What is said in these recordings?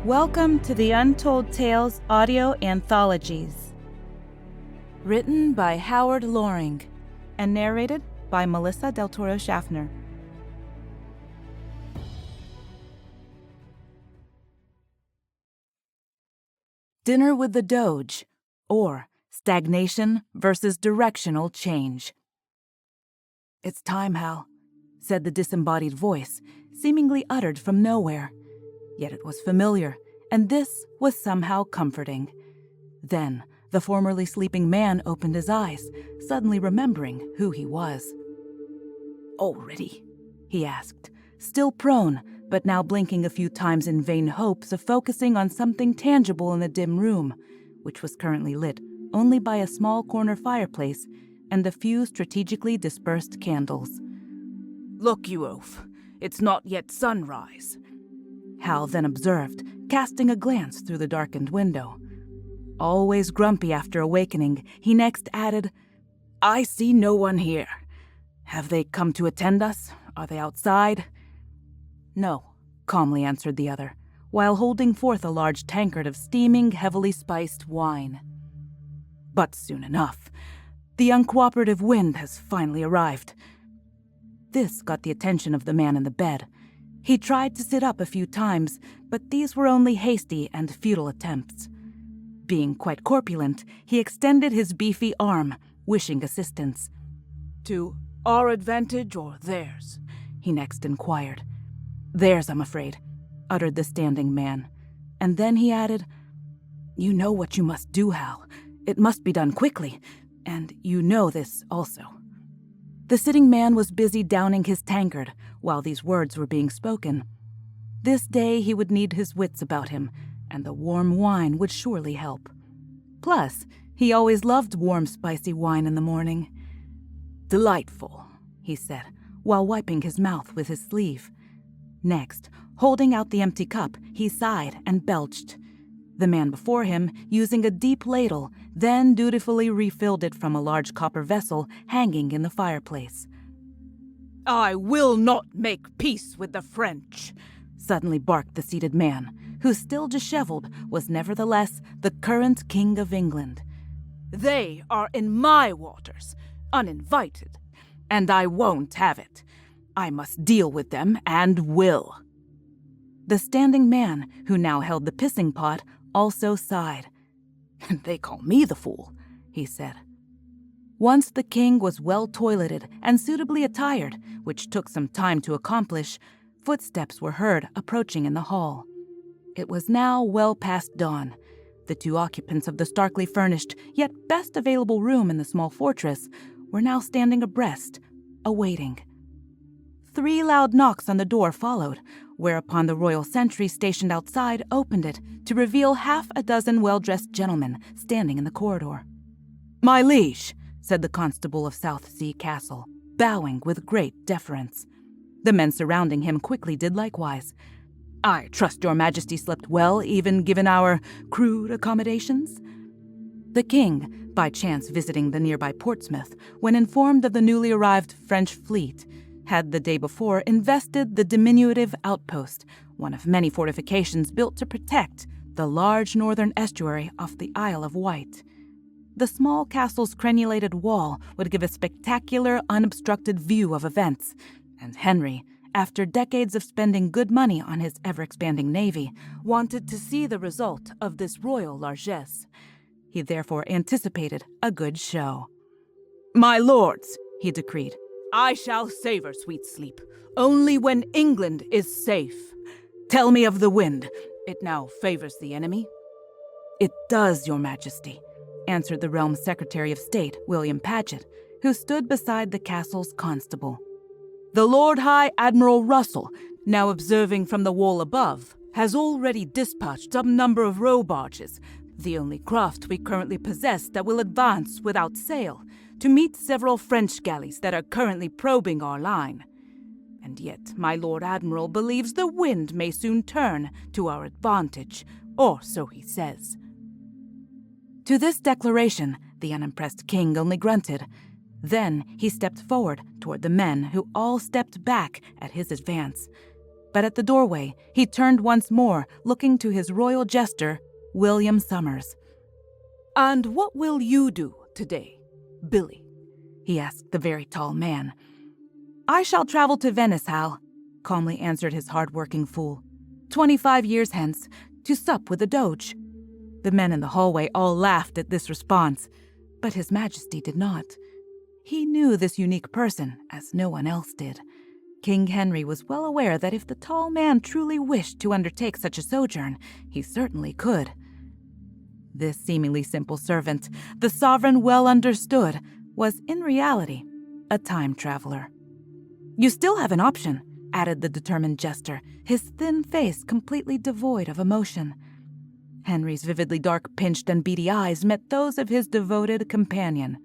Welcome to the Untold Tales audio anthologies. Written by Howard Loring and narrated by Melissa Del Toro Schaffner. Dinner with the Doge, or Stagnation versus Directional Change. "It's time, Hal," said the disembodied voice, seemingly uttered from nowhere. Yet it was familiar, and this was somehow comforting. Then, the formerly sleeping man opened his eyes, suddenly remembering who he was. "Already?" he asked, still prone, but now blinking a few times in vain hopes of focusing on something tangible in the dim room, which was currently lit only by a small corner fireplace and a few strategically dispersed candles. "Look, you oaf, it's not yet sunrise," Hal then observed, casting a glance through the darkened window. Always grumpy after awakening, he next added, "I see no one here. Have they come to attend us? Are they outside?" "No," calmly answered the other, while holding forth a large tankard of steaming, heavily spiced wine. "But soon enough. The uncooperative wind has finally arrived." This got the attention of the man in the bed. He tried to sit up a few times, but these were only hasty and futile attempts. Being quite corpulent, he extended his beefy arm, wishing assistance. "To our advantage or theirs?" he next inquired. "Theirs, I'm afraid," uttered the standing man. And then he added, "You know what you must do, Hal. It must be done quickly, and you know this also." The sitting man was busy downing his tankard while these words were being spoken. This day he would need his wits about him, and the warm wine would surely help. Plus, he always loved warm, spicy wine in the morning. "Delightful," he said, while wiping his mouth with his sleeve. Next, holding out the empty cup, he sighed and belched. The man before him, using a deep ladle, then dutifully refilled it from a large copper vessel hanging in the fireplace. "I will not make peace with the French," suddenly barked the seated man, who, still disheveled, was nevertheless the current King of England. "They are in my waters, uninvited, and I won't have it. I must deal with them, and will." The standing man, who now held the pissing pot, also sighed. "They call me the fool," he said. Once the king was well toileted and suitably attired, which took some time to accomplish, footsteps were heard approaching in the hall. It was now well past dawn. The two occupants of the starkly furnished, yet best available room in the small fortress were now standing abreast, awaiting. 3 loud knocks on the door followed, whereupon the royal sentry stationed outside opened it to reveal half a dozen well-dressed gentlemen standing in the corridor. "My liege," said the constable of Southsea Castle, bowing with great deference. The men surrounding him quickly did likewise. "I trust your majesty slept well, even given our crude accommodations?" The king, by chance visiting the nearby Portsmouth, when informed of the newly arrived French fleet, had the day before invested the diminutive outpost, one of many fortifications built to protect the large northern estuary off the Isle of Wight. The small castle's crenulated wall would give a spectacular, unobstructed view of events, and Henry, after decades of spending good money on his ever-expanding navy, wanted to see the result of this royal largesse. He therefore anticipated a good show. "My lords," he decreed, "I shall savor sweet sleep only when England is safe. Tell me of the wind. It now favors the enemy?" "It does, your majesty," answered the realm's Secretary of State, William Paget, who stood beside the castle's constable. "The Lord High Admiral Russell, now observing from the wall above, has already dispatched some number of row barges, the only craft we currently possess that will advance without sail, to meet several French galleys that are currently probing our line. And yet my Lord Admiral believes the wind may soon turn to our advantage, or so he says." To this declaration, the unimpressed king only grunted. Then he stepped forward toward the men, who all stepped back at his advance. but at the doorway, he turned once more, looking to his royal jester, William Summers. "And what will you do today, Billy?" he asked the very tall man. "I shall travel to Venice, Hal," calmly answered his hard-working fool. 25 years hence, to sup with the Doge." The men in the hallway all laughed at this response, but His Majesty did not. He knew this unique person as no one else did. King Henry was well aware that if the tall man truly wished to undertake such a sojourn, he certainly could. This seemingly simple servant, the sovereign well understood, was in reality a time traveler. "You still have an option," added the determined jester, his thin face completely devoid of emotion. Henry's vividly dark, pinched, and beady eyes met those of his devoted companion,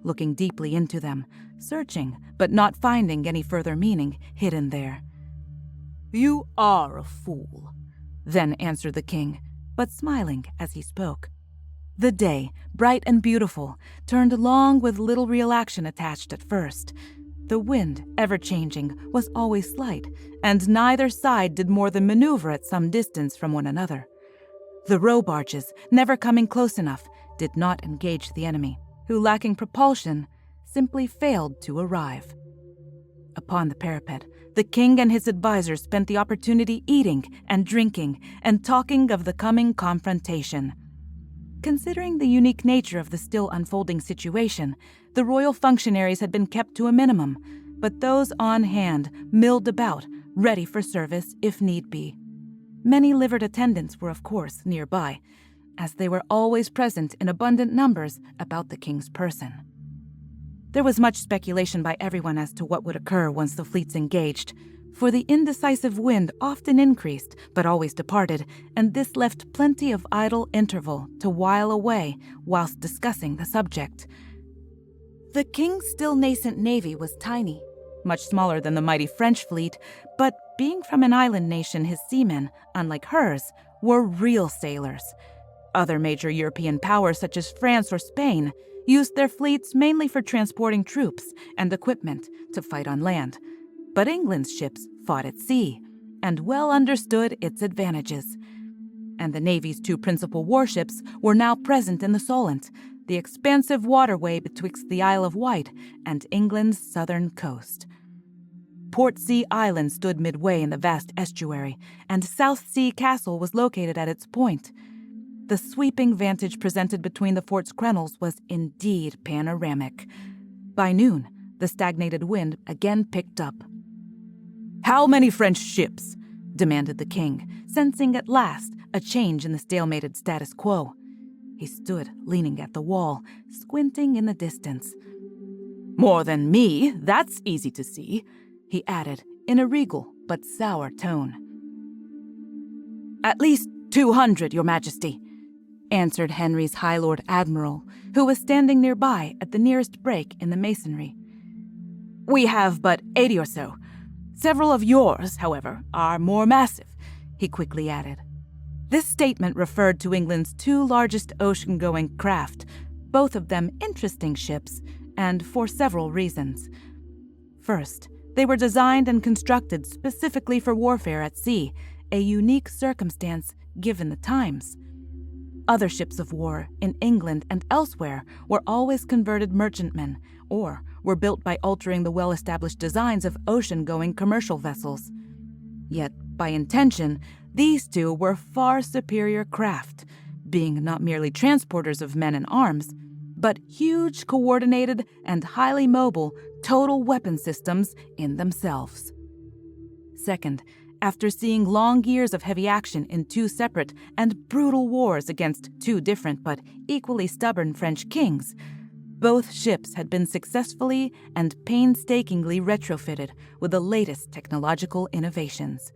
looking deeply into them, searching but not finding any further meaning hidden there. "You are a fool," then answered the king, but smiling as he spoke. The day, bright and beautiful, turned long with little real action attached at first. The wind, ever-changing, was always slight, and neither side did more than maneuver at some distance from one another. The row barges, never coming close enough, did not engage the enemy, who, lacking propulsion, simply failed to arrive. Upon the parapet, the king and his advisors spent the opportunity eating and drinking and talking of the coming confrontation. Considering the unique nature of the still unfolding situation, the royal functionaries had been kept to a minimum, but those on hand milled about, ready for service if need be. Many livered attendants were, of course, nearby, as they were always present in abundant numbers about the king's person. There was much speculation by everyone as to what would occur once the fleets engaged, for the indecisive wind often increased but always departed, and this left plenty of idle interval to while away whilst discussing the subject. The king's still nascent navy was tiny, much smaller than the mighty French fleet, but being from an island nation, his seamen, unlike hers, were real sailors. Other major European powers such as France or Spain used their fleets mainly for transporting troops and equipment to fight on land. But England's ships fought at sea, and well understood its advantages. And the Navy's two principal warships were now present in the Solent, the expansive waterway betwixt the Isle of Wight and England's southern coast. Portsea Island stood midway in the vast estuary, and South Sea Castle was located at its point. The sweeping vantage presented between the fort's crenels was indeed panoramic. By noon, the stagnated wind again picked up. "How many French ships?" demanded the king, sensing at last a change in the stalemated status quo. He stood leaning at the wall, squinting in the distance. "More than me, that's easy to see," he added in a regal but sour tone. "At least 200, Your Majesty," answered Henry's High Lord Admiral, who was standing nearby at the nearest break in the masonry. "We have but 80 or so. Several of yours, however, are more massive," he quickly added. This statement referred to England's two largest ocean-going craft, both of them interesting ships, and for several reasons. First, they were designed and constructed specifically for warfare at sea, a unique circumstance given the times. Other ships of war in England and elsewhere were always converted merchantmen, or were built by altering the well-established designs of ocean-going commercial vessels. Yet, by intention, these two were far superior craft, being not merely transporters of men and arms, but huge, coordinated, and highly mobile total weapon systems in themselves. Second, after seeing long years of heavy action in two separate and brutal wars against two different but equally stubborn French kings, both ships had been successfully and painstakingly retrofitted with the latest technological innovations.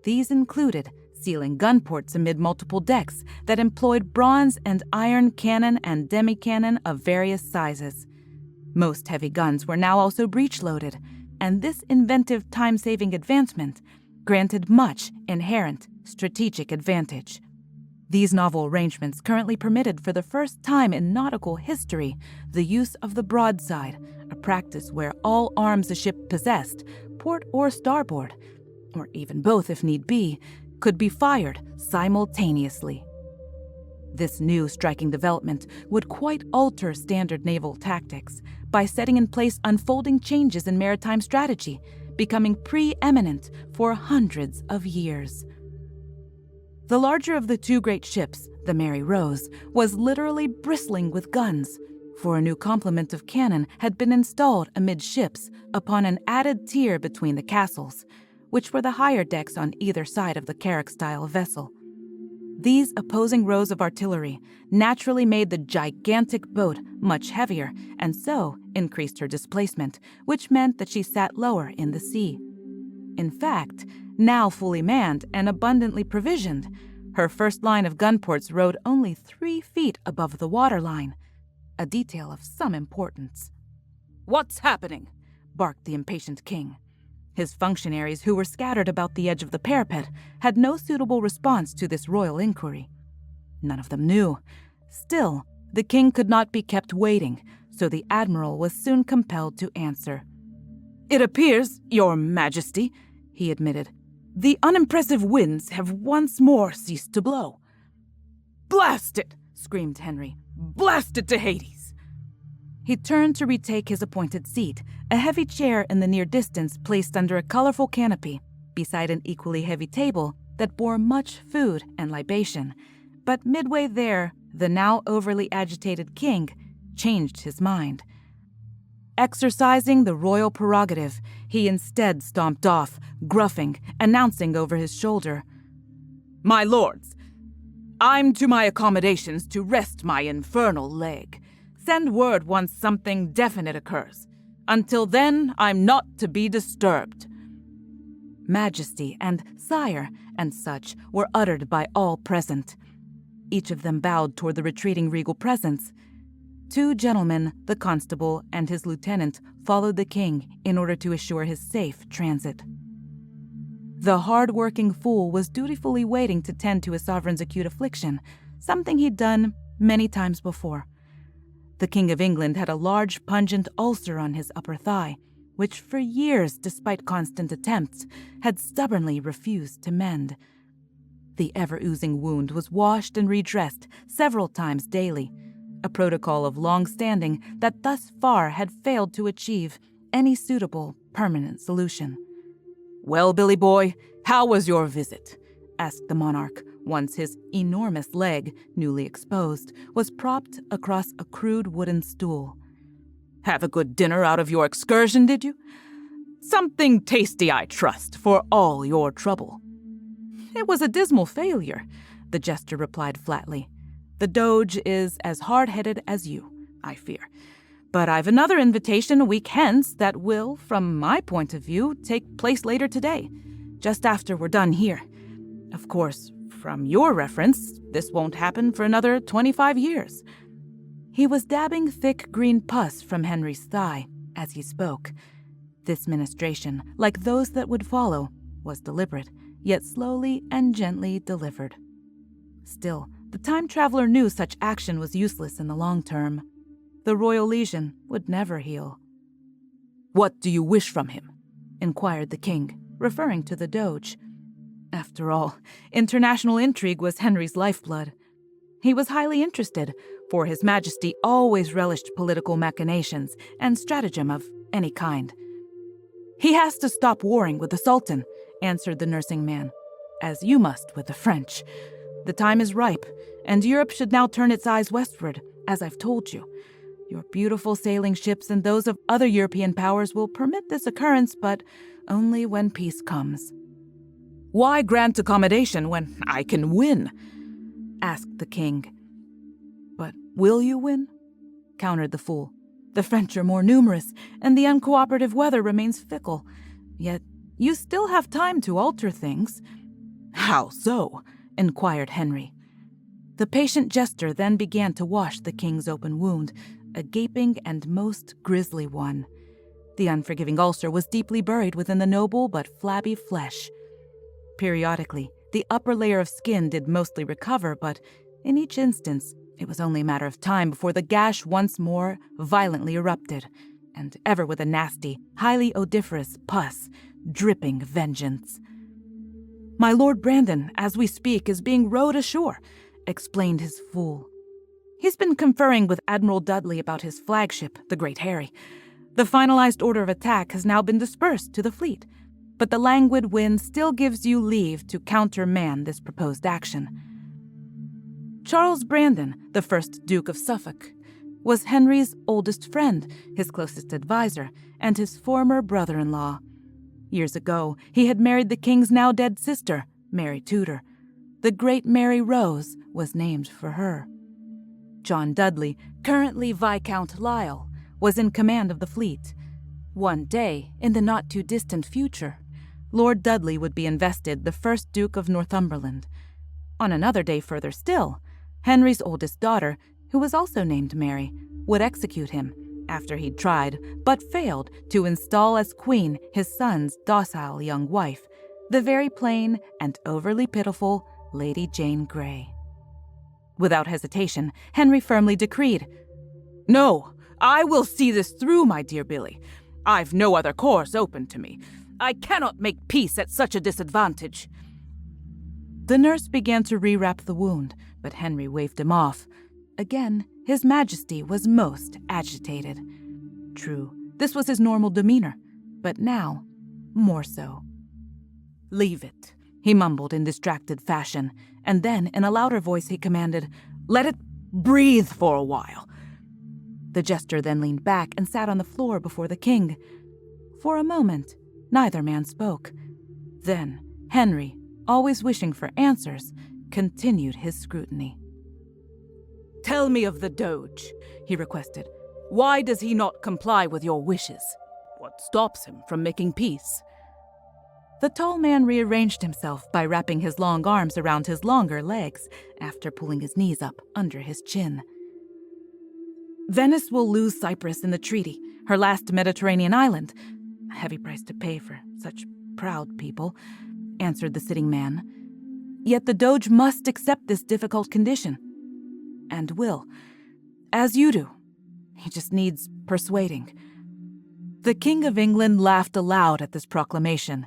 These included sealing gun ports amid multiple decks that employed bronze and iron cannon and demi-cannon of various sizes. Most heavy guns were now also breech-loaded, and this inventive time-saving advancement granted much inherent strategic advantage. These novel arrangements currently permitted for the first time in nautical history the use of the broadside, a practice where all arms a ship possessed, port or starboard, or even both if need be, could be fired simultaneously. This new striking development would quite alter standard naval tactics by setting in place unfolding changes in maritime strategy, becoming preeminent for hundreds of years. The larger of the two great ships, the Mary Rose, was literally bristling with guns, for a new complement of cannon had been installed amidships upon an added tier between the castles, which were the higher decks on either side of the Carrack-style vessel. These opposing rows of artillery naturally made the gigantic boat much heavier and so increased her displacement, which meant that she sat lower in the sea. In fact, now fully manned and abundantly provisioned, her first line of gunports rode only 3 feet above the waterline, a detail of some importance. "What's happening?" barked the impatient king. His functionaries, who were scattered about the edge of the parapet, had no suitable response to this royal inquiry. None of them knew. Still, the king could not be kept waiting, so the admiral was soon compelled to answer. "It appears, Your Majesty," he admitted, "the unimpressive winds have once more ceased to blow." "Blast it!" screamed Henry. "Blast it to Hades!" He turned to retake his appointed seat, a heavy chair in the near distance placed under a colorful canopy, beside an equally heavy table that bore much food and libation. But midway there, the now overly agitated king changed his mind. Exercising the royal prerogative, he instead stomped off, gruffing, announcing over his shoulder, "My lords, I'm to my accommodations to rest my infernal leg. Send word once something definite occurs. Until then, I'm not to be disturbed." Majesty and sire and such were uttered by all present. Each of them bowed toward the retreating regal presence. 2 gentlemen, the constable and his lieutenant, followed the king in order to assure his safe transit. The hard-working fool was dutifully waiting to tend to his sovereign's acute affliction, something he'd done many times before. The King of England had a large, pungent ulcer on his upper thigh, which for years, despite constant attempts, had stubbornly refused to mend. The ever-oozing wound was washed and redressed several times daily, a protocol of long standing that thus far had failed to achieve any suitable, permanent solution. "Well, Billy boy, how was your visit?" asked the monarch, once his enormous leg, newly exposed, was propped across a crude wooden stool. "Have a good dinner out of your excursion, did you? Something tasty, I trust, for all your trouble." "It was a dismal failure," the jester replied flatly. "The Doge is as hard-headed as you, I fear. But I've another invitation a week hence that will, from my point of view, take place later today, just after we're done here. Of course, from your reference, this won't happen for another 25 years. He was dabbing thick green pus from Henry's thigh as he spoke. This ministration, like those that would follow, was deliberate, yet slowly and gently delivered. Still, the time traveler knew such action was useless in the long term. The royal lesion would never heal. "What do you wish from him?" inquired the king, referring to the Doge. After all, international intrigue was Henry's lifeblood. He was highly interested, for His Majesty always relished political machinations and stratagem of any kind. "He has to stop warring with the Sultan," answered the nursing man, "as you must with the French. The time is ripe, and Europe should now turn its eyes westward, as I've told you. Your beautiful sailing ships and those of other European powers will permit this occurrence, but only when peace comes." "Why grant accommodation when I can win?" asked the king. "But will you win?" countered the fool. "The French are more numerous, and the uncooperative weather remains fickle. Yet you still have time to alter things." "How so?" inquired Henry. The patient jester then began to wash the king's open wound, a gaping and most grisly one. The unforgiving ulcer was deeply buried within the noble but flabby flesh. Periodically, the upper layer of skin did mostly recover, but in each instance, it was only a matter of time before the gash once more violently erupted, and ever with a nasty, highly odoriferous pus, dripping vengeance. My Lord Brandon, as we speak, is being rowed ashore, explained his fool. He's been conferring with Admiral Dudley about his flagship, the Great Harry. The finalized order of attack has now been dispersed to the fleet, but the languid wind still gives you leave to countermand this proposed action. Charles Brandon, the first Duke of Suffolk, was Henry's oldest friend, his closest advisor, and his former brother-in-law. Years ago, he had married the king's now-dead sister, Mary Tudor. The Great Mary Rose was named for her. John Dudley, currently Viscount Lisle, was in command of the fleet. One day, in the not-too-distant future, Lord Dudley would be invested the first Duke of Northumberland. On another day further still, Henry's oldest daughter, who was also named Mary, would execute him after he'd tried, but failed, to install as queen his son's docile young wife, the very plain and overly pitiful Lady Jane Grey. Without hesitation, Henry firmly decreed, "No, I will see this through, my dear Billy. I've no other course open to me. I cannot make peace at such a disadvantage." The nurse began to rewrap the wound, but Henry waved him off. Again, His Majesty was most agitated. True, this was his normal demeanor, but now, more so. "Leave it," he mumbled in distracted fashion, and then, in a louder voice, he commanded, "Let it breathe for a while." The jester then leaned back and sat on the floor before the king. For a moment, neither man spoke. Then, Henry, always wishing for answers, continued his scrutiny. "Tell me of the Doge," he requested. "Why does he not comply with your wishes? What stops him from making peace?" The tall man rearranged himself by wrapping his long arms around his longer legs after pulling his knees up under his chin. "Venice will lose Cyprus in the treaty, her last Mediterranean island. A heavy price to pay for such proud people," answered the sitting man. "Yet the Doge must accept this difficult condition. And will. As you do. He just needs persuading." The King of England laughed aloud at this proclamation.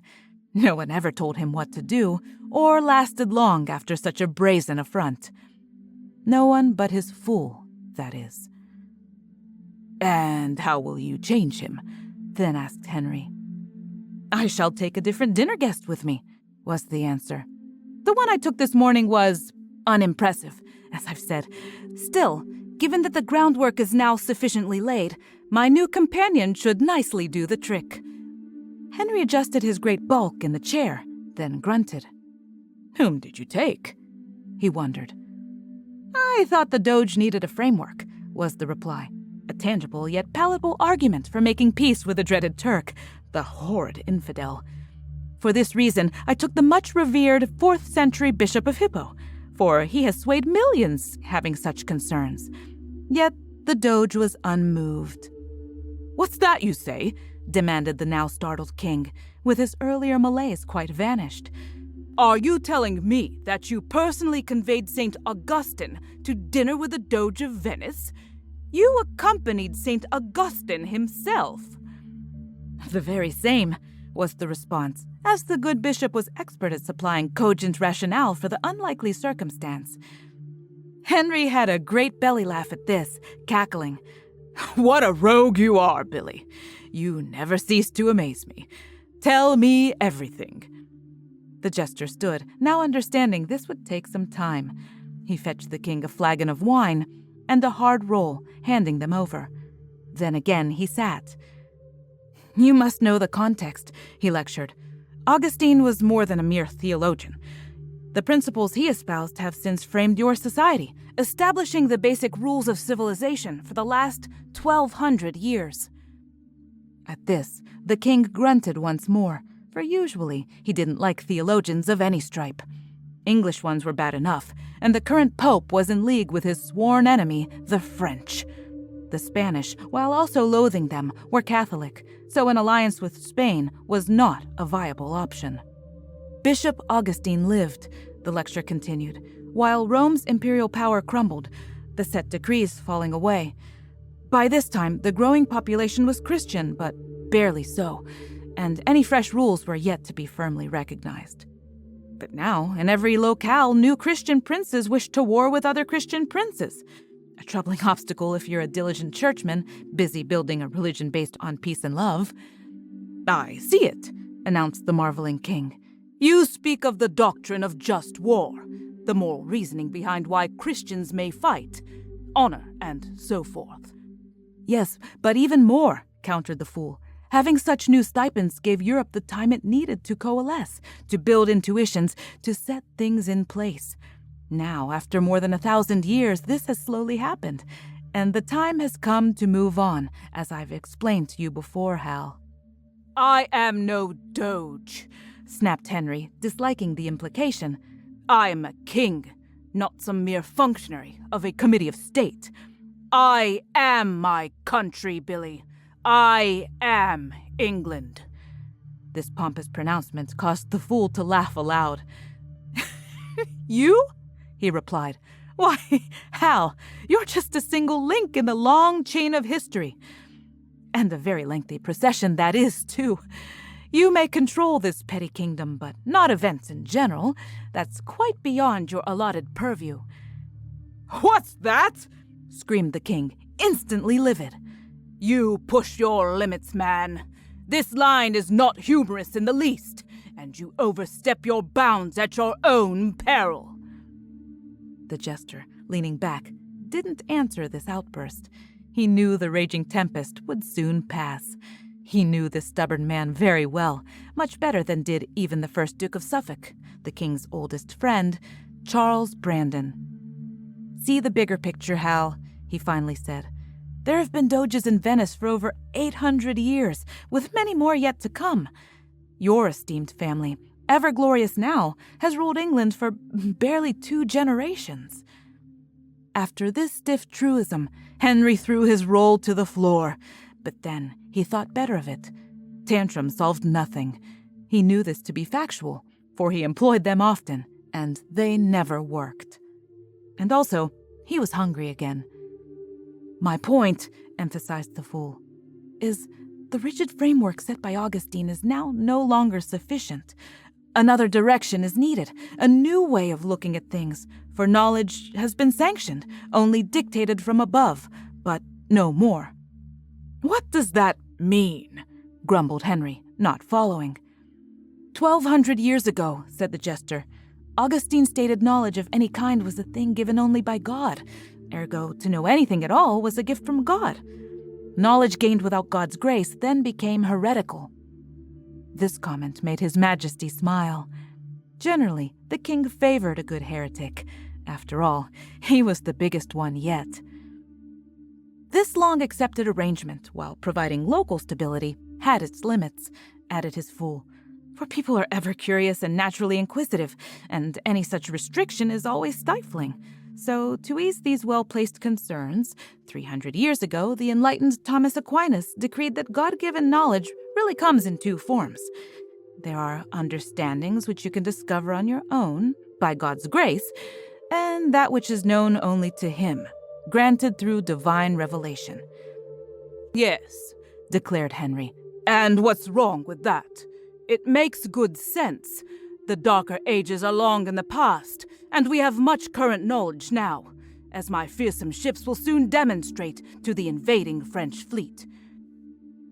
No one ever told him what to do, or lasted long after such a brazen affront. No one but his fool, that is. "And how will you change him?" then asked Henry. "I shall take a different dinner guest with me," was the answer. "The one I took this morning was unimpressive, as I've said. Still, given that the groundwork is now sufficiently laid, my new companion should nicely do the trick." Henry adjusted his great bulk in the chair, then grunted. "Whom did you take?" he wondered. "I thought the Doge needed a framework," was the reply. "A tangible yet palatable argument for making peace with the dreaded Turk, the horrid infidel. For this reason, I took the much-revered 4th-century Bishop of Hippo, for he has swayed millions having such concerns." Yet the Doge was unmoved. "What's that you say?" demanded the now startled king, with his earlier malaise quite vanished. "Are you telling me that you personally conveyed St. Augustine to dinner with the Doge of Venice? You accompanied St. Augustine himself?" "The very same," was the response, as the good bishop was expert at supplying cogent rationale for the unlikely circumstance. Henry had a great belly laugh at this, cackling. "What a rogue you are, Billy. You never cease to amaze me. Tell me everything." The jester stood, now understanding this would take some time. He fetched the king a flagon of wine and a hard roll, handing them over. Then again he sat. "You must know the context," he lectured. "Augustine was more than a mere theologian. The principles he espoused have since framed your society, establishing the basic rules of civilization for the last 1,200 years. At this, the king grunted once more, for usually he didn't like theologians of any stripe. English ones were bad enough, and the current pope was in league with his sworn enemy, the French. The Spanish, while also loathing them, were Catholic, so an alliance with Spain was not a viable option. Bishop Augustine lived, the lecture continued, while Rome's imperial power crumbled, the set decrees falling away. By this time, the growing population was Christian, but barely so, and any fresh rules were yet to be firmly recognized. But now, in every locale, new Christian princes wish to war with other Christian princes. A troubling obstacle if you're a diligent churchman, busy building a religion based on peace and love. "I see it," announced the marveling king. "You speak of the doctrine of just war, the moral reasoning behind why Christians may fight, honor, and so forth." "Yes, but even more," countered the fool. "Having such new stipends gave Europe the time it needed to coalesce, to build intuitions, to set things in place. Now, after more than 1,000 years, this has slowly happened, and the time has come to move on, as I've explained to you before, Hal." "I am no Doge," snapped Henry, disliking the implication. "I am a king, not some mere functionary of a committee of state. I am my country, Billy. I am England." This pompous pronouncement caused the fool to laugh aloud. "You?" he replied. "Why, Hal, you're just a single link in the long chain of history. And a very lengthy procession that is, too. You may control this petty kingdom, but not events in general. That's quite beyond your allotted purview." "What's that?" screamed the king, instantly livid. "You push your limits, man. This line is not humorous in the least, and you overstep your bounds at your own peril." The jester, leaning back, didn't answer this outburst. He knew the raging tempest would soon pass. He knew this stubborn man very well, much better than did even the first Duke of Suffolk, the king's oldest friend, Charles Brandon. "See the bigger picture, Hal," he finally said. "There have been doges in Venice for over 800 years, with many more yet to come. Your esteemed family, ever glorious now, has ruled England for barely 2 generations." After this stiff truism, Henry threw his roll to the floor, but then he thought better of it. Tantrum solved nothing. He knew this to be factual, for he employed them often, and they never worked. And also, he was hungry again. "My point," emphasized the fool, "is the rigid framework set by Augustine is now no longer sufficient. Another direction is needed, a new way of looking at things, for knowledge has been sanctioned, only dictated from above, but no more." "What does that mean?" grumbled Henry, not following. 1,200 years ago," said the jester, "Augustine stated knowledge of any kind was a thing given only by God. Ergo, to know anything at all was a gift from God. Knowledge gained without God's grace then became heretical." This comment made His Majesty smile. Generally, the king favored a good heretic. After all, he was the biggest one yet. "This long-accepted arrangement, while providing local stability, had its limits," added his fool. "For people are ever curious and naturally inquisitive, and any such restriction is always stifling. So, to ease these well-placed concerns, 300 years ago, the enlightened Thomas Aquinas decreed that God-given knowledge really comes in 2 forms. There are understandings which you can discover on your own, by God's grace, and that which is known only to Him, granted through divine revelation." "Yes," declared Henry, "and what's wrong with that? It makes good sense. The darker ages are long in the past, and we have much current knowledge now, as my fearsome ships will soon demonstrate to the invading French fleet."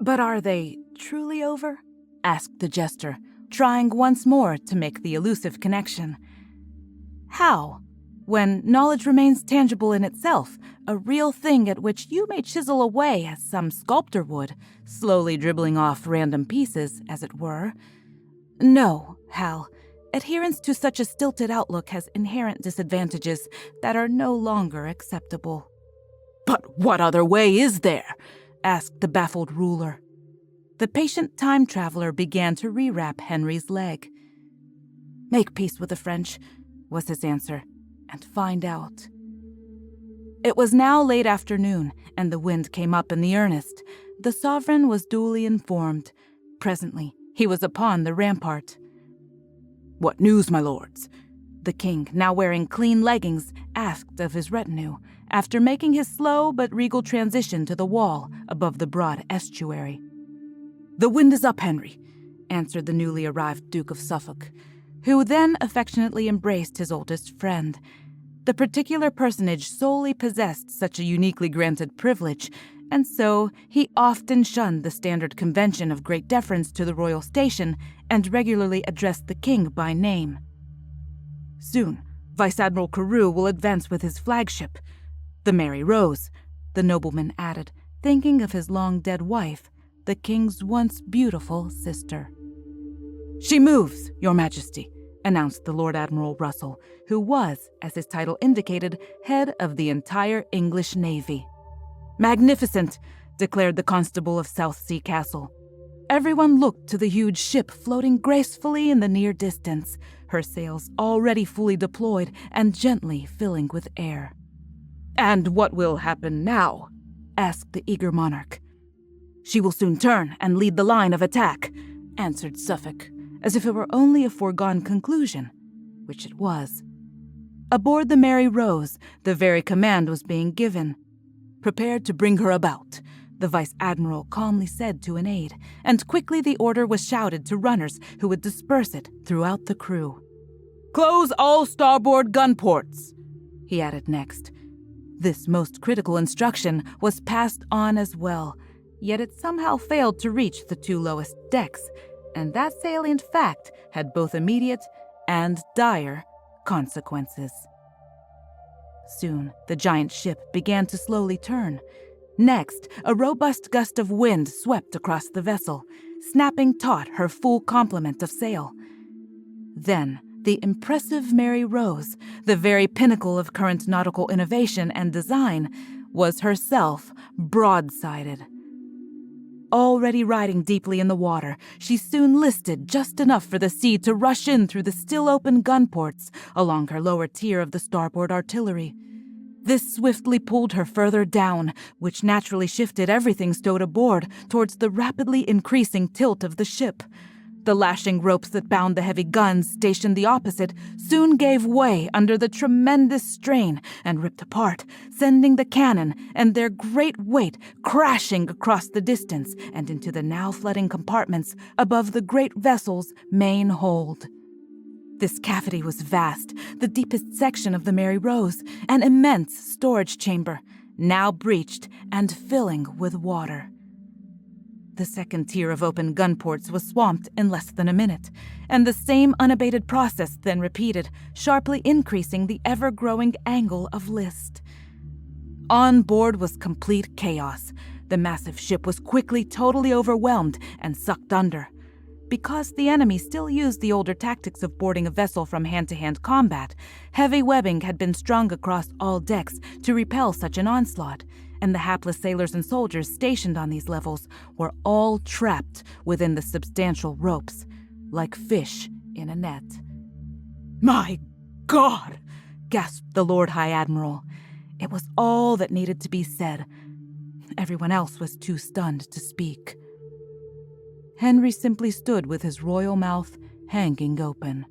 "But are they truly over?" asked the jester, trying once more to make the elusive connection. "How? When knowledge remains tangible in itself, a real thing at which you may chisel away as some sculptor would, slowly dribbling off random pieces, as it were. No, Hal. Adherence to such a stilted outlook has inherent disadvantages that are no longer acceptable." "But what other way is there?" asked the baffled ruler. The patient time traveler began to rewrap Henry's leg. "Make peace with the French," was his answer, "and find out." It was now late afternoon, and the wind came up in the earnest. The sovereign was duly informed. Presently, he was upon the rampart. "What news, my lords?" The king, now wearing clean leggings, asked of his retinue, after making his slow but regal transition to the wall above the broad estuary. "The wind is up, Henry," answered the newly arrived Duke of Suffolk. who then affectionately embraced his oldest friend. The particular personage solely possessed such a uniquely granted privilege, and so he often shunned the standard convention of great deference to the royal station and regularly addressed the king by name. Soon, Vice Admiral Carew will advance with his flagship, the Mary Rose, the nobleman added, thinking of his long-dead wife, the king's once beautiful sister. "She moves, Your Majesty," announced the Lord Admiral Russell, who was, as his title indicated, head of the entire English Navy. "Magnificent," declared the Constable of Southsea Castle. Everyone looked to the huge ship floating gracefully in the near distance, her sails already fully deployed and gently filling with air. "And what will happen now?" asked the eager monarch. "She will soon turn and lead the line of attack," answered Suffolk, as if it were only a foregone conclusion, which it was. Aboard the Mary Rose, the very command was being given. "Prepare to bring her about," the Vice Admiral calmly said to an aide, and quickly the order was shouted to runners who would disperse it throughout the crew. "Close all starboard gun ports," he added next. This most critical instruction was passed on as well, yet it somehow failed to reach the two lowest decks, and that salient fact had both immediate and dire consequences. Soon, the giant ship began to slowly turn. Next, a robust gust of wind swept across the vessel, snapping taut her full complement of sail. Then, the impressive Mary Rose, the very pinnacle of current nautical innovation and design, was herself broadsided. Already riding deeply in the water, she soon listed just enough for the sea to rush in through the still open gun ports along her lower tier of the starboard artillery. This swiftly pulled her further down, which naturally shifted everything stowed aboard towards the rapidly increasing tilt of the ship. The lashing ropes that bound the heavy guns stationed the opposite soon gave way under the tremendous strain and ripped apart, sending the cannon and their great weight crashing across the distance and into the now flooding compartments above the great vessel's main hold. This cavity was vast, the deepest section of the Mary Rose, an immense storage chamber, now breached and filling with water. The second tier of open gun ports was swamped in less than a minute, and the same unabated process then repeated, sharply increasing the ever-growing angle of list. On board was complete chaos. The massive ship was quickly totally overwhelmed and sucked under. Because the enemy still used the older tactics of boarding a vessel from hand-to-hand combat, heavy webbing had been strung across all decks to repel such an onslaught, and the hapless sailors and soldiers stationed on these levels were all trapped within the substantial ropes, like fish in a net. "My God!" gasped the Lord High Admiral. It was all that needed to be said. Everyone else was too stunned to speak. Henry simply stood with his royal mouth hanging open.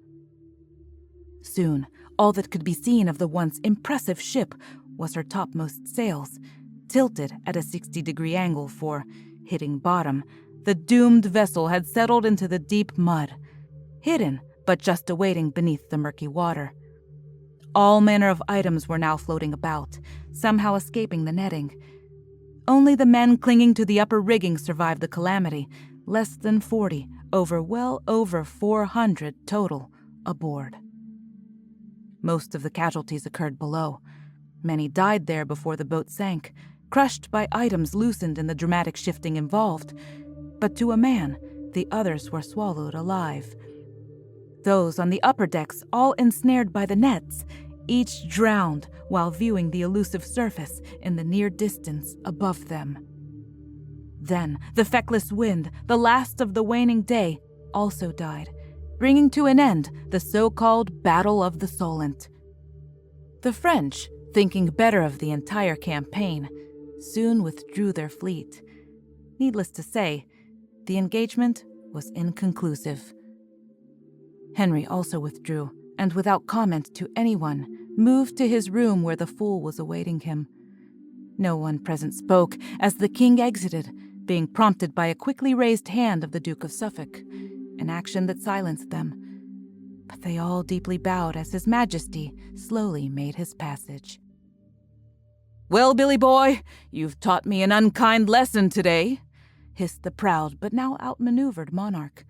Soon, all that could be seen of the once impressive ship was her topmost sails, tilted at a 60-degree angle for, hitting bottom, the doomed vessel had settled into the deep mud, hidden but just awaiting beneath the murky water. All manner of items were now floating about, somehow escaping the netting. Only the men clinging to the upper rigging survived the calamity, less than 40, well over 400 total aboard. Most of the casualties occurred below. Many died there before the boat sank, crushed by items loosened in the dramatic shifting involved. But to a man, the others were swallowed alive. Those on the upper decks, all ensnared by the nets, each drowned while viewing the elusive surface in the near distance above them. Then, the feckless wind, the last of the waning day, also died, bringing to an end the so-called Battle of the Solent. The French, thinking better of the entire campaign, soon withdrew their fleet. Needless to say, the engagement was inconclusive. Henry also withdrew, and without comment to anyone, moved to his room where the fool was awaiting him. No one present spoke as the king exited, being prompted by a quickly raised hand of the Duke of Suffolk, an action that silenced them. but they all deeply bowed as His Majesty slowly made his passage. "Well, Billy boy, you've taught me an unkind lesson today," hissed the proud but now outmaneuvered monarch.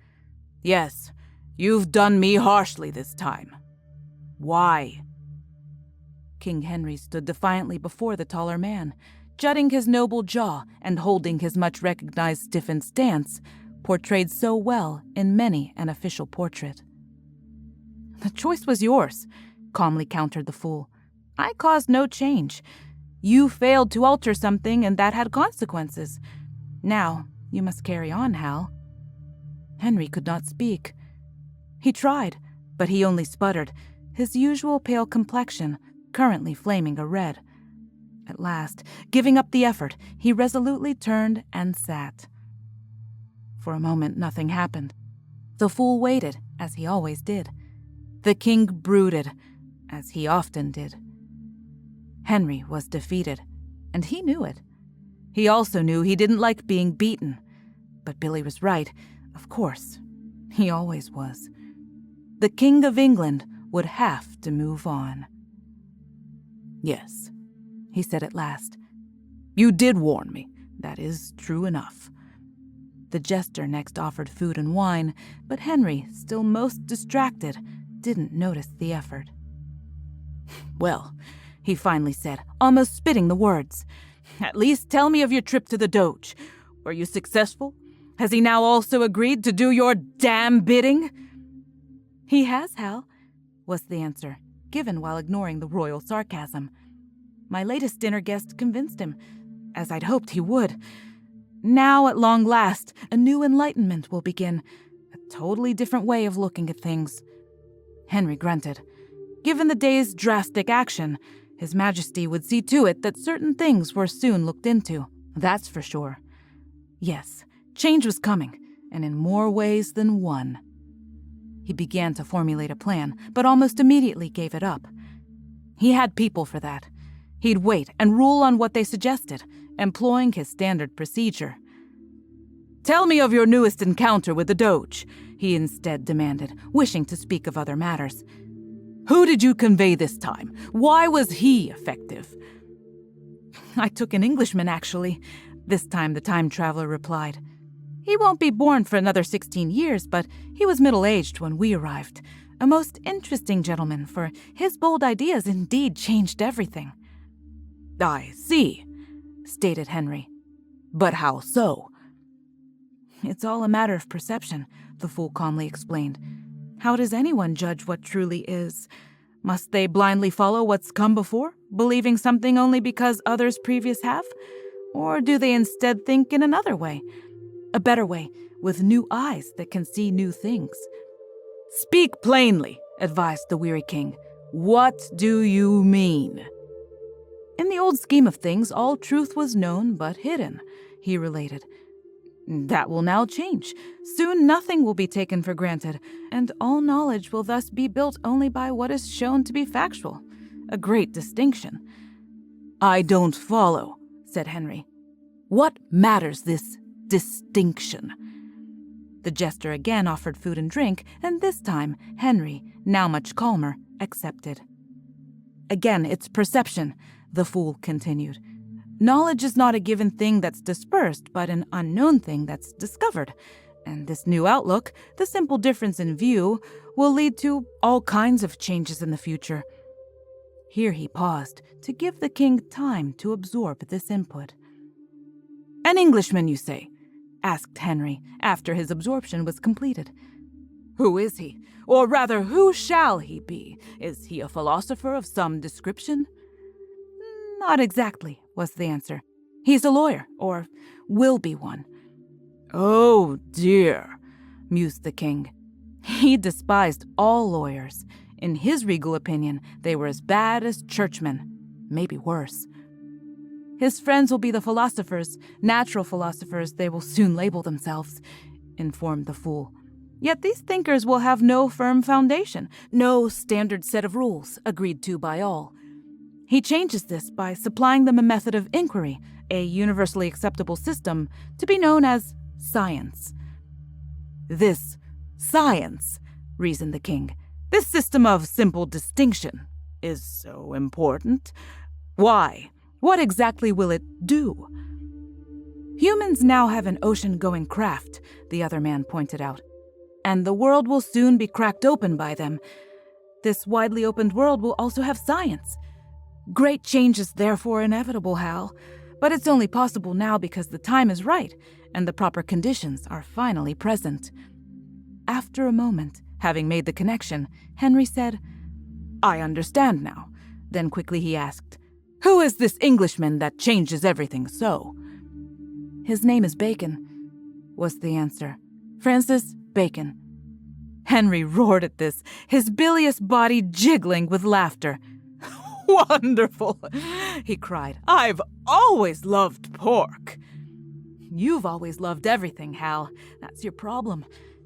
"Yes, you've done me harshly this time. Why?" King Henry stood defiantly before the taller man, jutting his noble jaw and holding his much-recognized stiffened stance, portrayed so well in many an official portrait. "The choice was yours," calmly countered the fool. "I caused no change. You failed to alter something, and that had consequences. Now, you must carry on, Hal." Henry could not speak. He tried, but he only sputtered, his usual pale complexion currently flaming a red. At last, giving up the effort, he resolutely turned and sat. For a moment, nothing happened. The fool waited, as he always did. The king brooded, as he often did. Henry was defeated, and he knew it. He also knew he didn't like being beaten. But Billy was right, of course. He always was. The King of England would have to move on. "Yes," he said at last. "You did warn me. That is true enough." The jester next offered food and wine, but Henry, still most distracted, didn't notice the effort. "Well," he finally said, almost spitting the words, "at least tell me of your trip to the Doge. Were you successful? Has he now also agreed to do your damn bidding?" "He has, Hal," was the answer, given while ignoring the royal sarcasm. "My latest dinner guest convinced him, as I'd hoped he would. Now, at long last, a new enlightenment will begin, a totally different way of looking at things." Henry grunted. Given the day's drastic action, His Majesty would see to it that certain things were soon looked into, that's for sure. Yes, change was coming, and in more ways than one. He began to formulate a plan, but almost immediately gave it up. He had people for that. He'd wait and rule on what they suggested, employing his standard procedure. "Tell me of your newest encounter with the Doge," he instead demanded, wishing to speak of other matters. "Who did you convey this time? Why was he effective?" "I took an Englishman, actually," this time the time traveler replied. "He won't be born for another 16 years, but he was middle-aged when we arrived. A most interesting gentleman, for his bold ideas indeed changed everything." "I see," stated Henry. "But how so?" "It's all a matter of perception," the fool calmly explained. "How does anyone judge what truly is? Must they blindly follow what's come before, believing something only because others previous have? Or do they instead think in another way? A better way, with new eyes that can see new things?" "Speak plainly," advised the weary king. "What do you mean?" "In the old scheme of things, all truth was known but hidden," he related. "That will now change. Soon nothing will be taken for granted, and all knowledge will thus be built only by what is shown to be factual. A great distinction." "I don't follow," said Henry. "What matters this distinction?" The jester again offered food and drink, and this time Henry, now much calmer, accepted. "Again, it's perception," the fool continued. "Knowledge is not a given thing that's dispersed, but an unknown thing that's discovered. And this new outlook, the simple difference in view, will lead to all kinds of changes in the future." Here he paused to give the king time to absorb this input. "An Englishman, you say?" asked Henry, after his absorption was completed. "Who is he? Or rather, who shall he be? Is he a philosopher of some description?" "Not exactly," was the answer. "He's a lawyer, or will be one." "Oh, dear," mused the king. He despised all lawyers. In his regal opinion, they were as bad as churchmen, maybe worse. "His friends will be the philosophers, natural philosophers they will soon label themselves," informed the fool. "Yet these thinkers will have no firm foundation, no standard set of rules agreed to by all. He changes this by supplying them a method of inquiry, a universally acceptable system, to be known as science." "This science," reasoned the king, This system of simple distinction is so important. Why? What exactly will it do? Humans now have an ocean-going craft, the other man pointed out, and the world will soon be cracked open by them. This widely opened world will also have science. Great change is therefore inevitable, Hal, but it's only possible now because the time is right and the proper conditions are finally present. After a moment, having made the connection, Henry said, "I understand now." Then quickly he asked, "Who is this Englishman that changes everything so?" "His name is Bacon," was the answer. "Francis Bacon." Henry roared at this, his bilious body jiggling with laughter. "Wonderful!" he cried. "I've always loved pork." "You've always loved everything, Hal. That's your problem,"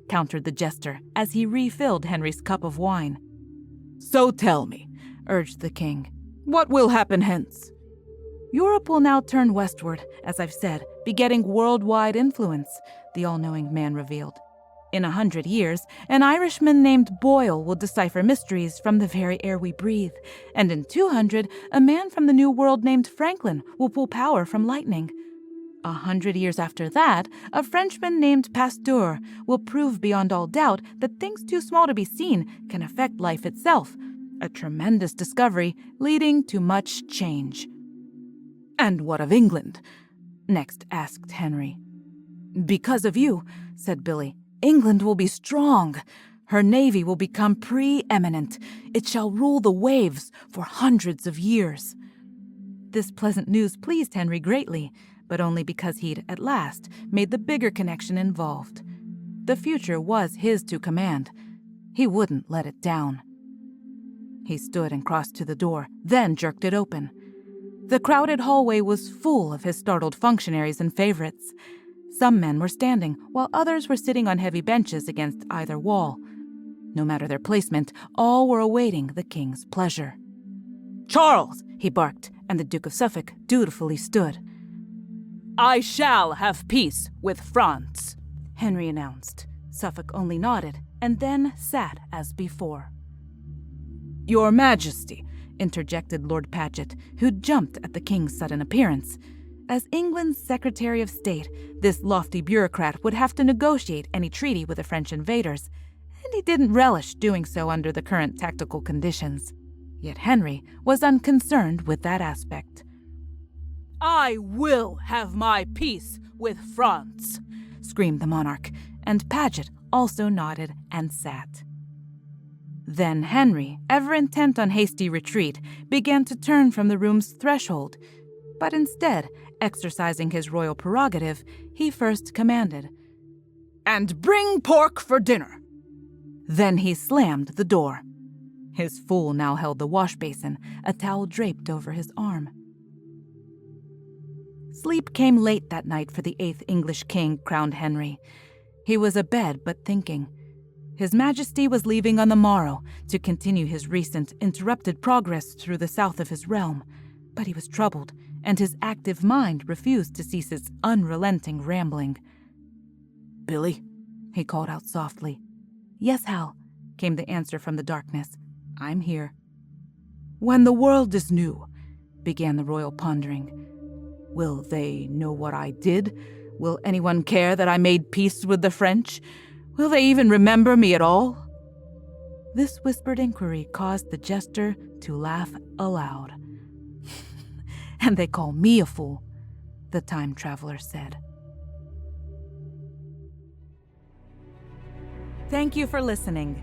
countered the jester as he refilled Henry's cup of wine. "So tell me," urged the king, "what will happen hence?" "Europe will now turn westward, as I've said, begetting worldwide influence," the all-knowing man revealed. "In 100 years, an Irishman named Boyle will decipher mysteries from the very air we breathe, and in 200, a man from the New World named Franklin will pull power from lightning. 100 years after that, a Frenchman named Pasteur will prove beyond all doubt that things too small to be seen can affect life itself, a tremendous discovery leading to much change." "And what of England?" next asked Henry. "Because of you," said Billy, "England will be strong. Her navy will become preeminent. It shall rule the waves for hundreds of years." This pleasant news pleased Henry greatly, but only because he'd, at last, made the bigger connection involved. The future was his to command. He wouldn't let it down. He stood and crossed to the door, then jerked it open. The crowded hallway was full of his startled functionaries and favorites. Some men were standing, while others were sitting on heavy benches against either wall. No matter their placement, all were awaiting the king's pleasure. "Charles!" he barked, and the Duke of Suffolk dutifully stood. "I shall have peace with France," Henry announced. Suffolk only nodded, and then sat as before. "Your Majesty," interjected Lord Paget, who jumped at the king's sudden appearance. As England's Secretary of State, this lofty bureaucrat would have to negotiate any treaty with the French invaders, and he didn't relish doing so under the current tactical conditions. Yet Henry was unconcerned with that aspect. "I will have my peace with France," screamed the monarch, and Paget also nodded and sat. Then Henry, ever intent on hasty retreat, began to turn from the room's threshold, but instead, exercising his royal prerogative, he first commanded, "And bring pork for dinner." Then he slammed the door. His fool now held the wash basin, a towel draped over his arm. Sleep came late that night for the 8th English king crowned Henry. He was abed but thinking. His Majesty was leaving on the morrow to continue his recent interrupted progress through the south of his realm, but he was troubled, and his active mind refused to cease its unrelenting rambling. "Billy?" he called out softly. "Yes, Hal," came the answer from the darkness. "I'm here." "When the world is new," began the royal pondering, "will they know what I did? Will anyone care that I made peace with the French? Will they even remember me at all?" This whispered inquiry caused the jester to laugh aloud. "And they call me a fool," the time traveler said. Thank you for listening.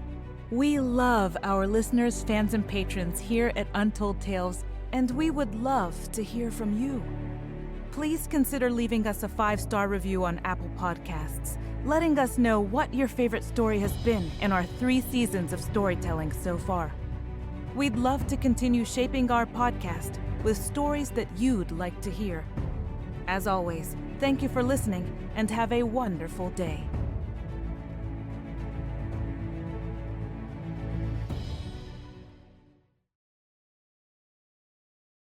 We love our listeners, fans, and patrons here at Untold Tales, and we would love to hear from you. Please consider leaving us a 5-star review on Apple Podcasts, letting us know what your favorite story has been in our 3 seasons of storytelling so far. We'd love to continue shaping our podcast with stories that you'd like to hear. As always, thank you for listening and have a wonderful day.